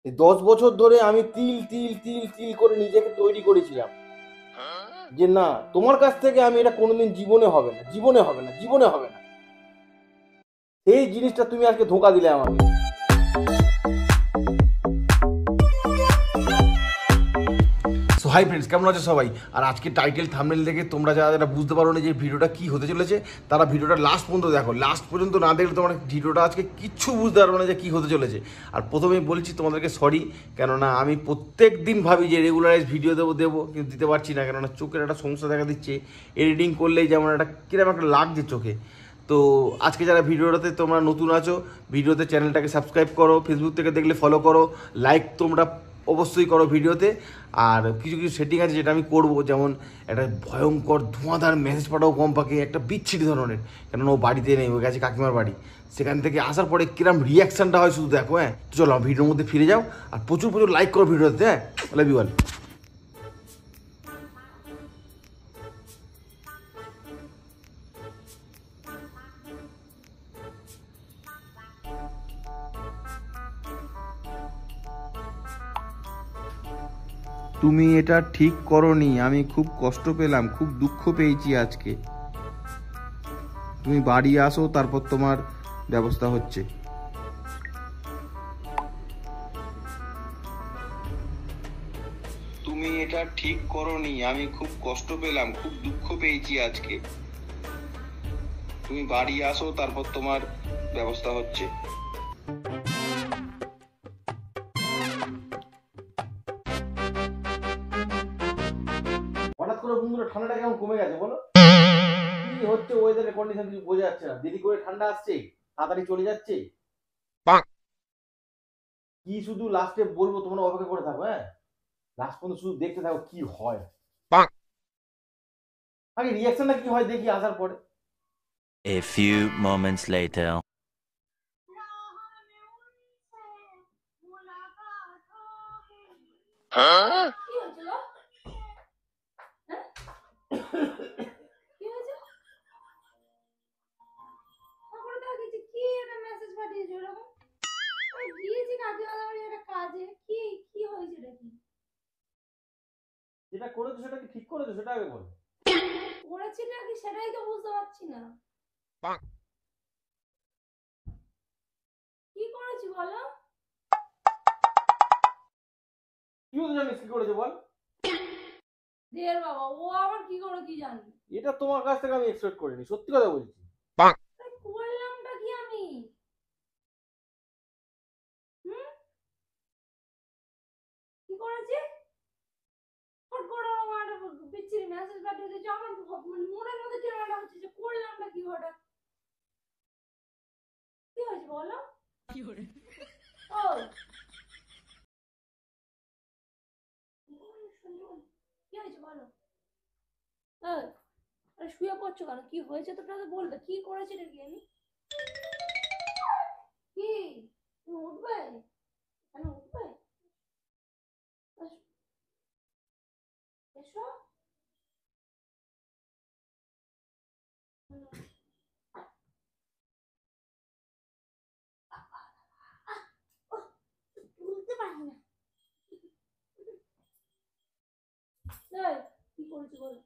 এই 10 বছর ধরে আমি তিল তিল তিল তিল করে নিজেকে তৈরি করেছিলাম যে না, তোমার কাছ থেকে আমি এটা কোনোদিন জীবনে হবে না, জীবনে হবে না, জীবনে হবে না। এই জিনিসটা তুমি আজকে ধোঁকা দিলে আমাকে। সো হাই ফ্রেন্ডস, কেমন আছো সবাই? আর আজকে টাইটেল থাম্বনেল দেখে তোমরা যারা বুঝতে পারো না যে ভিডিওটা কি হতে চলেছে, তারা ভিডিওটা লাস্ট পর্যন্ত দেখো। লাস্ট পর্যন্ত না দেখলে তোমরা ভিডিওটা আজকে কিচ্ছু বুঝতে পারবে না যে কী হতে চলেছে। আর প্রথমেই বলছি তোমাদেরকে সরি, কেননা আমি প্রত্যেক দিন ভাবি যে রেগুলারাইজ ভিডিও দেবো কিন্তু দিতে পারছি না, কেননা চোখের একটা সমস্যা দেখা দিচ্ছে। এডিটিং করলেই যেমন একটা কিরকম একটা লাগছে চোখে। তো আজকে যারা ভিডিওটাতে তোমরা নতুন আছো, ভিডিওতে চ্যানেলটাকে সাবস্ক্রাইব করো, ফেসবুক থেকে দেখলে ফলো করো, লাইক তোমরা অবশ্যই করো ভিডিওতে। আর কিছু কিছু সেটিং আছে যেটা আমি করবো, যেমন একটা ভয়ঙ্কর ধোঁয়াধার মেসেজ পাঠাবো কম্পাকে, একটা বিচ্ছিরি ধরনের, কেননা ও বাড়িতে নেই, ওই গেছে কাকিমার বাড়ি। সেখান থেকে আসার পরে কিরম রিয়াকশানটা হয় শুধু দেখো। হ্যাঁ, তো চলো ভিডিওর মধ্যে ফিরে যাও আর প্রচুর প্রচুর লাইক করো ভিডিওতে। হ্যাঁ, লাভ ইউ অল। তুমি এটা ঠিক করোনি, আমি খুব কষ্ট পেলাম, খুব দুঃখ পেয়েছি আজকে। তুমি বাড়ি আসো, তারপর তোমার ব্যবস্থা হচ্ছে। তুমি এটা ঠিক করোনি, আমি খুব কষ্ট পেলাম, খুব দুঃখ পেয়েছি আজকে। তুমি বাড়ি আসো, তারপর তোমার ব্যবস্থা হচ্ছে। হঠাৎ করে বন্ধুরা ঠান্ডাটা কেমন কমে গেছে বলো? কি হচ্ছে ওয়েদারের কন্ডিশন কিছু বোঝা যাচ্ছে না। দেরি করে ঠান্ডা আসছে, তাড়াতাড়ি চলে যাচ্ছে। কি শুধু লাস্টে বলবো, তোমরা অপেক্ষা করে থাকো। হ্যাঁ, লাস্ট পর্যন্ত শুধু দেখতে থাকো কি হয়। আগে রিয়াকশনটা কি হয় দেখি আসার পরে। A few moments later. Huh? যেটা করেছো সেটা কি ঠিক করেছো সেটা আগে বলো। করেছি নাকি সেটাই তো বুঝতে পারছি না। কি করেছি বলো? তুইও তো জানিস কি করেছো বল। দের বাবা, ও আবার কি করে কি জানি। এটা তোমার কাছ থেকে আমি এক্সপেক্ট করিনি, সত্যি কথা বলছি। করলামটা কি আমি? হুম, কি করেছি? ফট করে আমার বিচ্ছিরি মেসেজ পাঠিয়ে দিয়েছে। আমার মনের মধ্যে কেমনটা হচ্ছে যে করলামটা কি হঠাৎ। কি হয়েছে বলো? কি করে ও কি হয়েছে বলো? আরে শুয়ে পড়ছো কেন? কি হয়েছে তো বলবে। কি করেছি নাকি আমি? কি তুমি উঠবে? কেন উঠবে? এসো। তুলতে পারি না। কি করেছি বলো?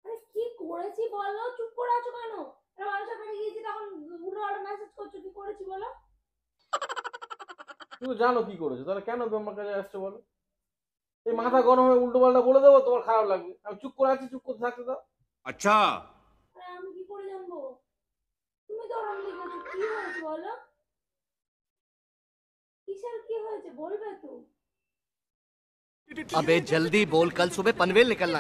আরে কি করেছি বলো? চুপ করে আছো কেন? মানুষের বাড়ি গিয়েছি তখন উল্টো পাল্টা মেসেজ করছো। কি করেছি বলো? তুমি জানো কি করেছো, তাহলে কেন আমার কাছে আসছো বলো? এই মাথা গরম হয়ে উল্টো পাল্টা বলে দেবো, তোমার খারাপ লাগবে। আমি চুপ করে আছি, চুপ করতে থাকতে দাও। আচ্ছা, আরে আমি কি করে জানবো? তুমি তো ওরম লিখেছো। কি হয়েছে বলো? কিসের কি হয়েছে বলবে তো? अबे जल्दी बोल, कल सुबह पनवेल निकलना।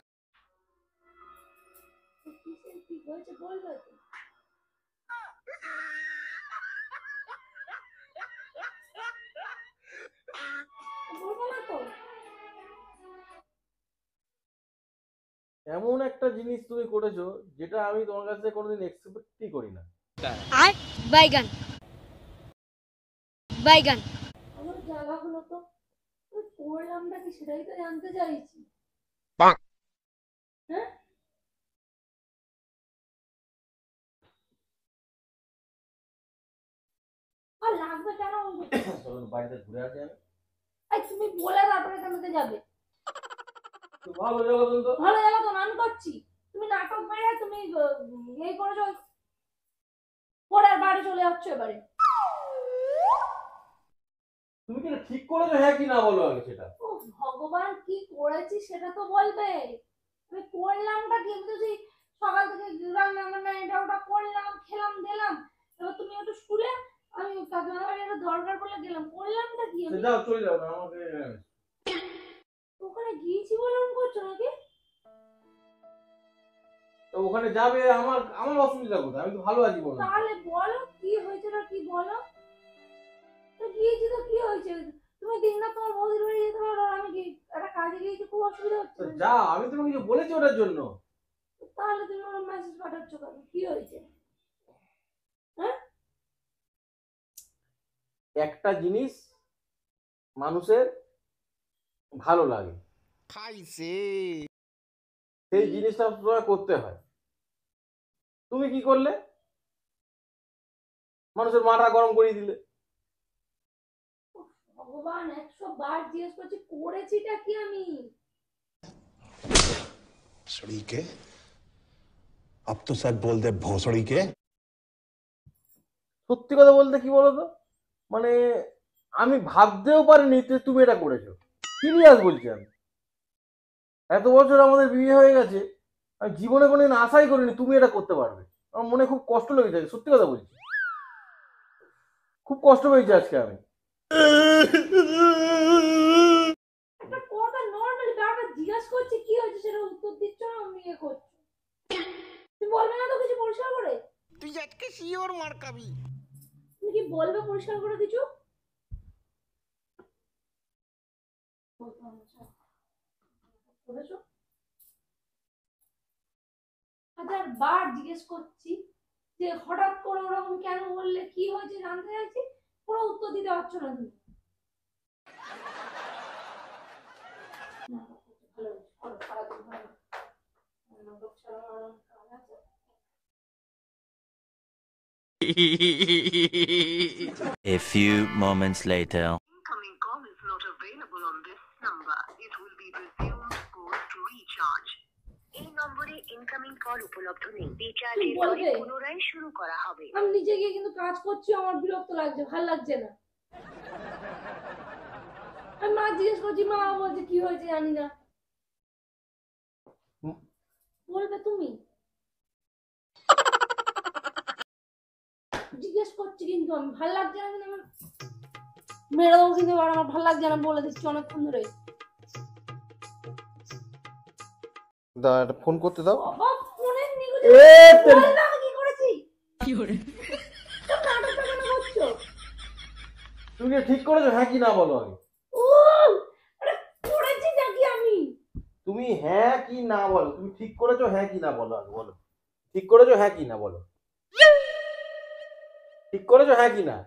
কিসের কি হয়েছে বলবে তো? বলবো না তো? এমন একটা জিনিস তুমি করেছো যেটা আমি তোমার কাছ থেকে কোনোদিন এক্সপেক্টই করি না। আর বাইগান বাইগান আমার জ্বালা হলো তো। করলামটা কি সেটাই তো জানতে চাইছি। হ্যাঁ, আর লাগবে কেন? বাড়িতে ঘুরে আসি আমি। এই তুমি বলে তারপরে এখান থেকে যাবে। তো ভালো জায়গা তো। ভালো জায়গা তো আমি করছি, তুমি নাটক মেরে তুমি এই করেছো, পরে আর বাড়ি চলে যাচ্ছ এবারে। তুমি কি ঠিক করেছো হ্যাঁ কি না বলো আগে সেটা। ও ভগবান, কি করেছি সেটা তো বলবে। আমি করলামটা কি? আমি তো সেই সকাল থেকে রান্না বান্না এটা ওটা করলাম, খেলাম দিলাম, এবার তুমি একটু শুলে আমি কাকিমার বাড়ি একটা দরকার পড়লে গেলাম, করলামটা কি? আমি যাও চলে যাও না আমাকে। ওখানে গিয়েছি বলে এরকম করছো নাকি? তো ওখানে যাবে, আমার আমার অসুবিধা কোথায়? আমি তো ভালো আছি বলো। তাহলে বলো কি হয়েছে না কি বলো। তো গিয়েছি তো কি হয়েছে? তুমি দিন না তোমার বৌদির বাড়ি যেতে পারো, আর আমি কি একটা কাজে গিয়েছি, খুব অসুবিধা হচ্ছে না? যা, আমি তোমাকে কিছু বলেছি ওটার জন্য। তাহলে তুমি আমার মেসেজ পাঠাচ্ছ কেন? কি হয়েছে? হ্যাঁ, একটা জিনিস মানুষের ভালো লাগে, সেই জিনিসটা তোমায় করতে হয়। তুমি কি করলে? মানুষের মাথা গরম করে দিলে। ভগবান, 100 বার জিজ্ঞেস করছি করেছিটা কি আমি? भोसड़ी के अब तो सच बोल दे भोसड़ी के। সত্যি কথা বলতে কি বলতো, মানে আমি ভাবতেও পারিনি যে তুমি এটা করেছো। সিরিয়াস বলছি আমি। এত বছর আমাদের বিয়ে হয়ে গেছে, আমি জীবনে কোনোদিন আশাই করিনি তুমি এটা করতে পারবে। আমার মনে খুব কষ্ট লেগেছে, সত্যি কথা বলছি। খুব কষ্ট পেয়েছি আজকে আমি। একটা কথা নর্মালি বারবার জিজ্ঞেস করছি কি হয়েছে, সেটা উত্তর দিচ্ছ না, আমি ইয়ে করছো। তুমি বলবে না তো কিছু পরিষ্কার করে? তুই আজকে শিওর মার খাবি। তুমি কি বলবে পরিষ্কার করে কিছু? করেছো? 1000 বার জিজ্ঞেস করছি যে হঠাৎ করে ওরকম কেন বললে, কি হয়েছে জানতে চাইছি, কোনো উত্তর দিতে পারছো না তুমি। না, ভালো হয়েছে, করো, সারাদিন ভালো। নাটক ছাড়া আর কাজ আছে? A few moments later. Incoming call is not available on this number. It will be resumed post recharge. এই নম্বরে ইনকামিং কল উপলব্ধ নেই। রিচার্জের পরে পুনরায় শুরু করা হবে। আমি নিজে গিয়ে কিন্তু কাজ করছি, আমার বিরক্ত লাগছে, ভাল লাগছে না। আমি মা জিজ্ঞেস করছি, মা বলছে কি হয়েছে জানি না। বলবে তুমি? জিজ্ঞেস করছি কিন্তু আমি, ভাল লাগছে না, কিন্তু আমার মেরে দেবো কিন্তু এবার, আমার ভাল লাগছে না বলে দিচ্ছি অনেকক্ষণ ধরে। দাও একটা ফোন করতে দাও। বাবা, ফোনের নিগুজ আমি কি করেছি? কি করে? নাটকটা কেন করছো? তুমি কি ঠিক করেছো হ্যাঁ কি না বলো আগে। ও আরে করেছিটা কি আমি? তুমি হ্যাঁ কি না বলো। তুমি ঠিক করেছো হ্যাঁ কি না বলো আগে বলো। ঠিক করেছো হ্যাঁ কি না বলো। ঠিক করেছো হ্যাঁ কি না,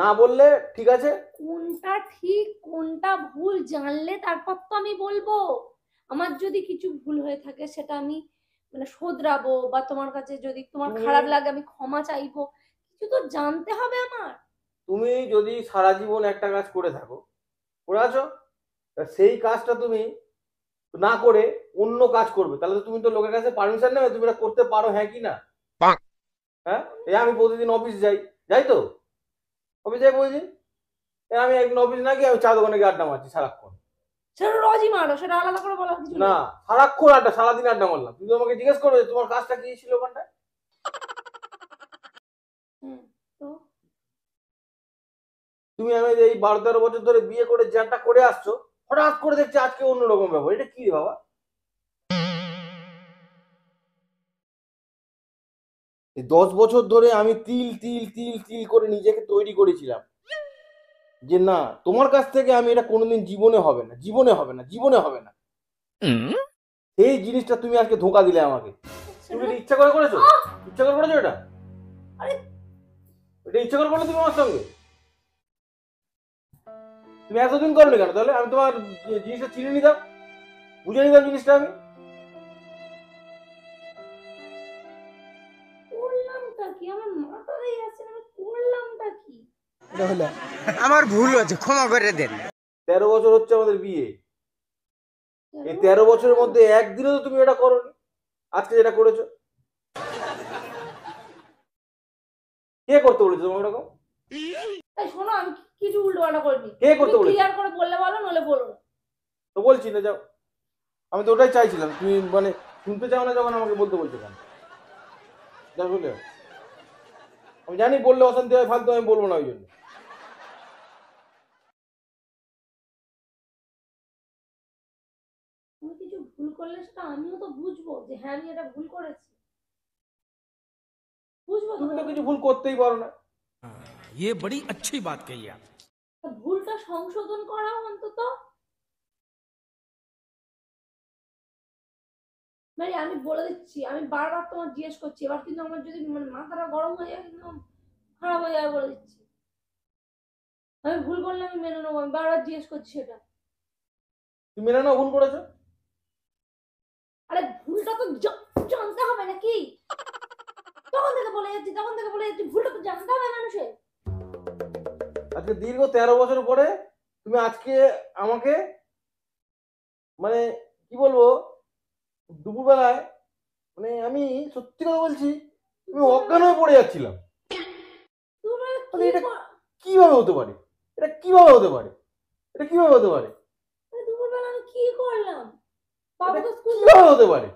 না বললে ঠিক আছে। কোনটা ঠিক কোনটা ভুল জানলে তারপর তো আমি বলবো। আমার যদি কিছু ভুল হয়ে থাকে সেটা আমি মানে শোধরাবো, বা তোমার কাছে যদি তোমার খারাপ লাগে আমি ক্ষমা চাইবো, কিছু তো জানতে হবে আমার। তুমি যদি সারা জীবন একটা কাজ করে থাকো, করে আছো, সেই কাজটা তুমি না করে অন্য কাজ করবে, তাহলে তো তুমি তো লোকের কাছে পারমিশন নেবে তুমি এটা করতে পারো হ্যাঁ কি না। হ্যাঁ, এই আমি প্রতিদিন অফিস যাই তো অফিস যাই প্রতিদিন। আমি একদিন অফিস না গিয়ে আমি চা দোকানে গিয়ে আড্ডা মারছি সারাক্ষণ। সেটা রোজই মারো, সেটা আলাদা করে বলা কিছু না, সারাক্ষণ আড্ডা, সারাদিন আড্ডা মারলাম। তুমি আমাকে জিজ্ঞেস করবে তোমার কাজটা কি ছিল ওখানটায়। তো তুমি আমি এই 12-13 বছর ধরে বিয়ে করে যেটা করে আসছো, হঠাৎ করে দেখছি আজকে অন্যরকম ব্যাপার। এটা কি রে বাবা? এই 10 বছর ধরে আমি তিল তিল তিল তিল করে নিজেকে তৈরি করেছিলাম যে না, তোমার কাছ থেকে আমি এটা কোনোদিন জীবনে হবে না, জীবনে হবে না, জীবনে হবে না। এই জিনিসটা তুমি আজকে ধোঁকা দিলে আমাকে। তুমি এটা ইচ্ছা করে করেছো? ইচ্ছা করে করেছো এটা? আরে এটা ইচ্ছা করে করলে তুমি আমার সঙ্গে? তুমি এতদিন করোনি কেন তাহলে? আমি তোমার জিনিসটা চিনে নিতাম, বুঝে নিতাম জিনিসটা আমি। করলামটা কি? আমার মাথাতেই আসছে না, আমি করলামটা কি? তাহলে আমার ভুল হয়েছে, ক্ষমা করে দেন। 13 বছর হচ্ছে আমাদের বিয়ে, এই 13 বছরের মধ্যে একদিনও তো তুমি এটা করোনি, আজকে যেটা করেছো। কে করতে বলেছে তোমাকে এরকম? এই শোনো, আমি কিছু উল্টোপাল্টা করিনি। কে করতে বলেছে? ক্লিয়ার করে বললে বলো, নলে বলো না। তো বলছি না, যাও। আমি তো ওটাই চাইছিলাম, তুমি মানে শুনতে চাও না যখন আমাকে বলতে বলছো কেন? যা বলে, আমি জানি বললে অশান্তি হয়, ফালতু, আমি বলবো না ওই জন্য। তুমি কিছু ভুল করলে সেটা আমিও তো বুঝবো যে হ্যাঁ আমি এটা ভুল করেছি, বুঝবো। তুমি তো কিছু ভুল করতেই পারো না। ये बड़ी अच्छी बात कही आप। ভুলটা সংশোধন করা অন্তত। মানে আমি বলে দিচ্ছি, আমি বারবার তোমার জিজ্ঞেস করছি, এবার কিন্তু আমার যদি মাথাটা গরম হয়ে যায় কিন্তু খারাপ হয়ে যাবে, বলে দিচ্ছি। আমি ভুল করলে আমি মেনে নেবো, আমি বারবার জিজ্ঞেস করছি সেটা। তুমি মেনে নাও ভুল করেছো। আরে ভুলটা তো জানতে হবে নাকি? তখন থেকে বলে যাচ্ছি ভুলটা তো জানতে হবে মানুষের। আজকে দীর্ঘ 13 বছর পরে তুমি আজকে আমাকে মানে কি বলবো, দুপুরবেলায়, মানে আমি সত্যি কথা বলছি, তুমি অজ্ঞান হয়ে পড়ে যাচ্ছিলাম। মানে এটা কিভাবে হতে পারে? এটা কিভাবে হতে পারে? এটা কিভাবে হতে পারে? দুপুরবেলা আমি কি করলাম? বাবাকে স্কুল কিভাবে হতে পারে?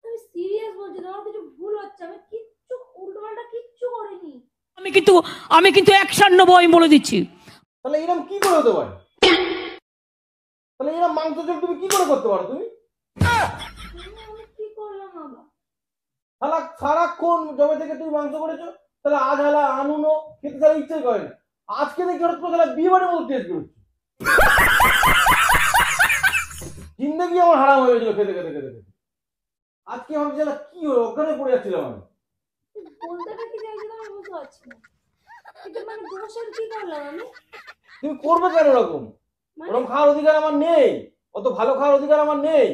আমি সিরিয়াস বলছি, তোমার কিছু ভুল হচ্ছে। আমি কিচ্ছু উল্টোপাল্টা কিচ্ছু করিনি। আমি কিন্তু অ্যাকশন নেবো, আমি বলে দিচ্ছি। তাহলে এরকম কি করে হতে পারে? তাহলে এরকম মাংস ঝোল তুমি কি করে করতে পারো? তুমি আমি কি করলাম আবার? সারাক্ষণ জবে থেকে তুমি মাংস করেছো, তাহলে আজ হালা আনুনো খেতে তাহলে ইচ্ছাই করে না। আজকে দেখি হঠাৎ করে তাহলে বিয়ে বাড়ির মতো টেস্ট করছি। জিন্দগি আমার হারাম হয়ে গেছিল খেতে খেতে খেতে খেতে। আজকে ভাবছি কি হলো, অজ্ঞানে পড়ে যাচ্ছিলাম আমি। বলতেটা কি চাইছিলাম আমি বুঝতে পারছি না। এটা মানে দোষের কি করলাম আমি? তুমি করবে কেন ওরকম? মানে ওরকম খাওয়ার অধিকার আমার নেই, অত ভালো খাওয়ার অধিকার আমার নেই।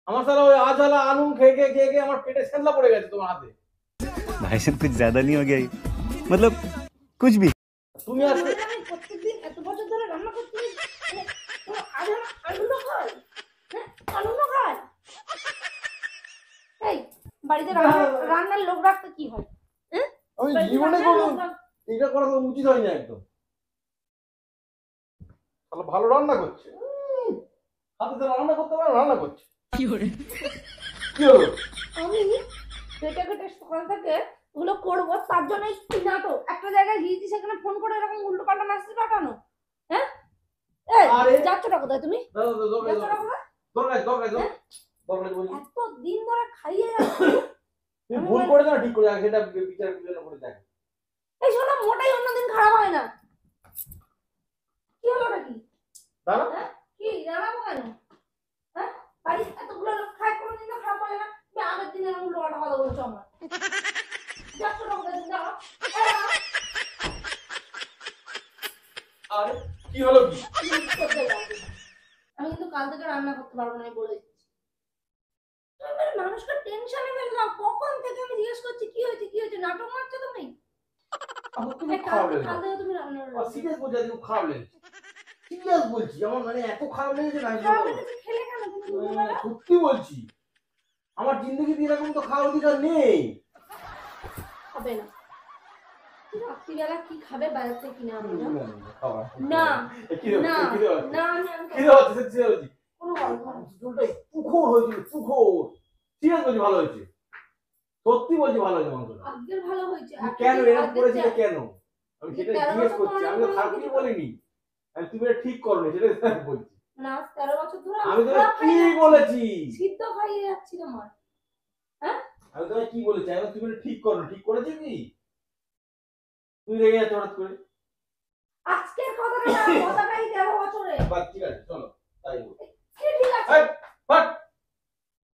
আমার সারা ওই আজ হালা আনুন খেয়ে খেয়ে খেয়ে খেয়ে আমার পেটে সেন্লা পড়ে গেছে তোমার হাতে। भाई साहब कुछ ज्यादा नहीं हो गया ये? मतलब कुछ भी। তুমি আজকে আমি প্রত্যেকদিন এত বছর ধরে রান্না করতে মানে আলুনো খাই, হ্যাঁ আলুনো খাই। এই বাড়িতে রান্নার লোক রাখতে কি হয়? হ্যাঁ আমি জীবনে কোনো এটা করা তো উচিত হয়নি একদম। তাহলে ভালো রান্না করছে, হাতে তো রান্না করতে পারে, রান্না করছে। কি হলো? আমি কেটে কেটে সকাল থেকে ওগুলো করবো, তার জন্য এই নাটক। একটা জায়গায় গিয়েছি, সেখানে ফোন করে এরকম উল্টো পাল্টা মেসেজ পাঠানো। হ্যাঁ যাচ্ছটা কোথায় তুমি? এত দিন ধরে খাইয়ে যাচ্ছি। তুমি ভুল করে দাও, ঠিক করে দাও, সেটা বিচার বিবেচনা করে দেখ। এই শোনো, মোটাই অন্যদিন খারাপ হয় না। কি হলো নাকি? দাঁড়া, কি জানাবো কেন? হ্যাঁ বাড়ি এতগুলো লোক খায়, কোনোদিন তো খারাপ হয় না। তুমি আগের দিন এরকম উল্টো পাল্টা কথা বলছো আমার। যাচ্ছটা কোথায় তুমি? দাঁড়াও। আরে কি হলো কি? আমি কিন্তু কাল থেকে রান্না করতে পারবো না, বলে দিচ্ছি। মানুষকে টেনশনে ফেলে দাও। কখন থেকে আমি জিজ্ঞেস করছি কি হয়েছে, নাটক মারছো তুমি? তুমি খারাপ লেগেছে। কাল থেকে তুমি রান্না করো। সিরিয়াস বলছি, আজকে খুব খারাপ লেগেছে। সিরিয়াস বলছি, আমার মানে এত খারাপ লেগেছে না। খারাপ লেগেছে খেলে কেন তুমি দুপুরবেলা? সত্যি বলছি, আমার জিন্দগিতে এরকম তো খাওয়ার অধিকার নেই। হবে না। রাত্রিবেলা কি খাবে বাইরে থেকে কিনে আনবো? না না না না, কি হচ্ছে সত্যি বলছি, কোনো গল্প না। ঝোলটা পুকুর হয়েছিল, পুকুর। সিরিয়াস বলছি, ভালো হয়েছে, সত্যি বলছি ভালো হয়েছে মাংসটা। আজকের ভালো হয়েছে। কেন এরকম করেছিলে কেন? আমি সেটা জিজ্ঞেস করছি, আমি তো খারাপ কিছু বলিনি। আমি তুমি এটা ঠিক করো সেটা বলছি না। 13 বছর ধরে আমি তোকে কি বলেছি? সিদ্ধ খাইয়ে যাচ্ছি তোমার। হ্যাঁ আমি তোকে কি বলেছি? আমি তুমি এটা ঠিক করো, ঠিক করেছি কি? তুই রেগে যাচ্ছ হঠাৎ করে। আজকের কথাটাই 13 বছরে। ঠিক আছে, চলো তাই ঠিক আছে।